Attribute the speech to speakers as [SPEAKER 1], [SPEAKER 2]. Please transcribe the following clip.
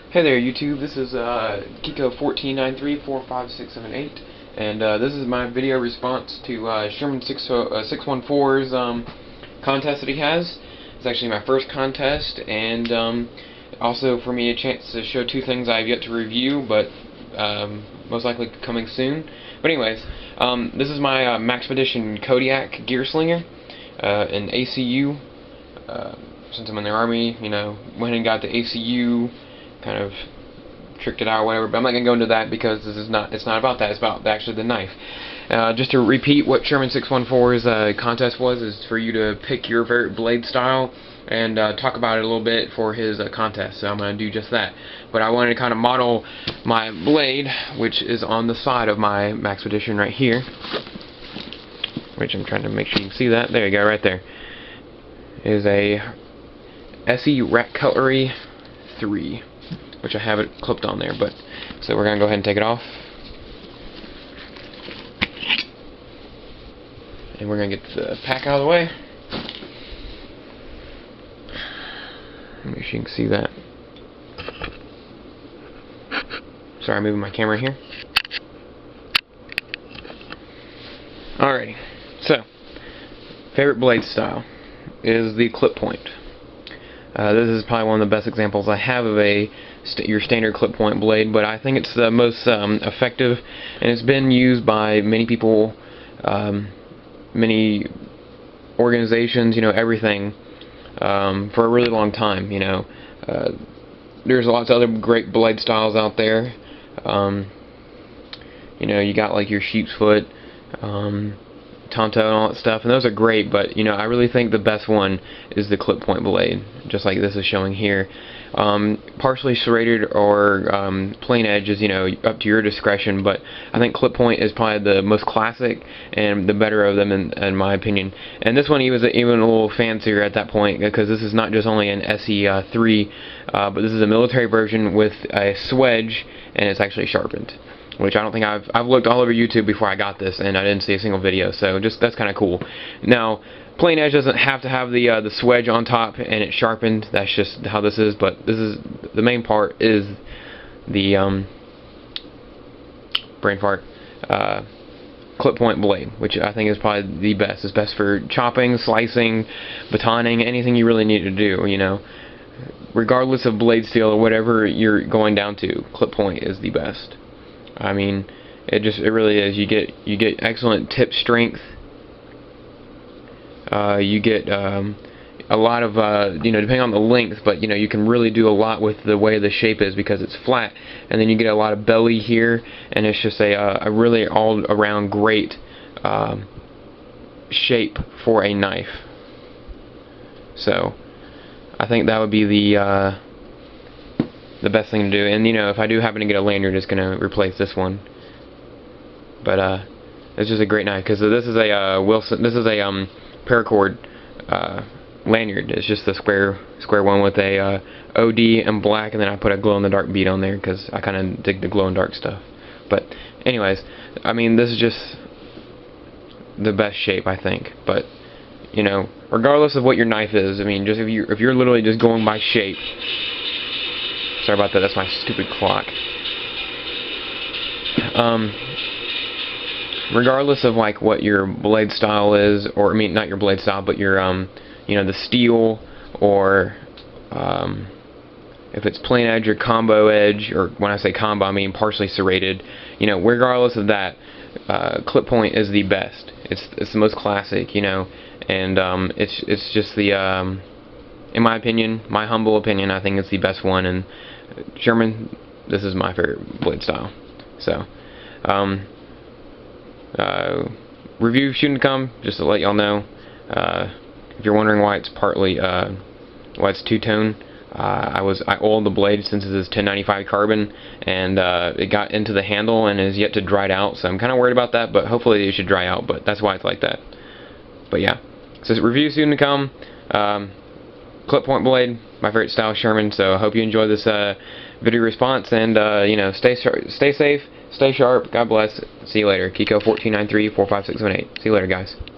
[SPEAKER 1] Hey there YouTube, this is Kiko149345678, and this is my video response to Sherman 614's contest that he has. It's actually my first contest, and also for me a chance to show two things I have yet to review, but most likely coming soon. But anyways, this is my Maxpedition Kodiak Gear Slinger, an ACU. Since I'm in the Army, you know, went and got the ACU, kind of tricked it out or whatever, but I'm not going to go into that because it's not about that, it's about actually the knife. Just to repeat what Sherman 614's contest was, is for you to pick your favorite blade style and talk about it a little bit for his contest, so I'm going to do just that. But I wanted to kind of model my blade, which is on the side of my Maxpedition right here, which I'm trying to make sure you can see that. There you go, right there. It is a SE Rat Cutlery 3, which I have it clipped on there, but so we're gonna go ahead and take it off, and we're gonna get the pack out of the way. Make sure you can see that. Sorry, I'm moving my camera here. Alrighty, so favorite blade style is the clip point. This is probably one of the best examples I have of your standard clip point blade, but I think it's the most effective, and it's been used by many people, many organizations, you know, everything, for a really long time. You know, there's lots of other great blade styles out there. You know, you got like your sheep's foot, Tonto and all that stuff, and those are great, but you know, I really think the best one is the clip point blade, just like this is showing here. Partially serrated or plain edge is, you know, up to your discretion, but I think clip point is probably the most classic and the better of them in my opinion. And this one he was even a little fancier at that point, because this is not just only an SE3, but this is a military version with a swedge, and it's actually sharpened, which I don't think I've looked all over YouTube before I got this, and I didn't see a single video, so just that's kind of cool. Now, plain edge doesn't have to have the swedge on top and it's sharpened. That's just how this is. But this is the main part is the brain fart clip point blade, which I think is probably the best. It's best for chopping, slicing, batoning, anything you really need to do. You know, regardless of blade steel or whatever you're going down to, clip point is the best. I mean, it really is. You get excellent tip strength. You get a lot of you know, depending on the length, but you know, you can really do a lot with the way the shape is because it's flat, and then you get a lot of belly here, and it's just a really all around great shape for a knife. So I think that would be the best thing to do. And you know, if I do happen to get a lanyard, it's gonna replace this one. But it's just a great knife, because this is a Wilson. This is a paracord lanyard. It's just the square one with a OD and black, and then I put a glow in the dark bead on there because I kind of dig the glow in dark stuff. But anyways, I mean, this is just the best shape, I think. But you know, regardless of what your knife is, I mean, just if you're literally just going by shape. Sorry about that, that's my stupid clock. Regardless of like what your blade style is, or I mean not your blade style, but your you know, the steel, or if it's plain edge or combo edge, or when I say combo I mean partially serrated, you know, regardless of that, clip point is the best. It's the most classic, you know, and it's just the in my opinion, my humble opinion, I think it's the best one. And Sherman, this is my favorite blade style. So review soon to come, just to let y'all know. If you're wondering why it's partly why it's two-tone, I oiled the blade since it is 1095 carbon, and it got into the handle and is yet to dry out, so I'm kind of worried about that, but hopefully it should dry out. But that's why it's like that. But yeah, so review soon to come. Clip point blade, my favorite style, Sherman. So I hope you enjoy this video response, and you know, stay safe, stay sharp. God bless. See you later. Kiko149345678. See you later, guys.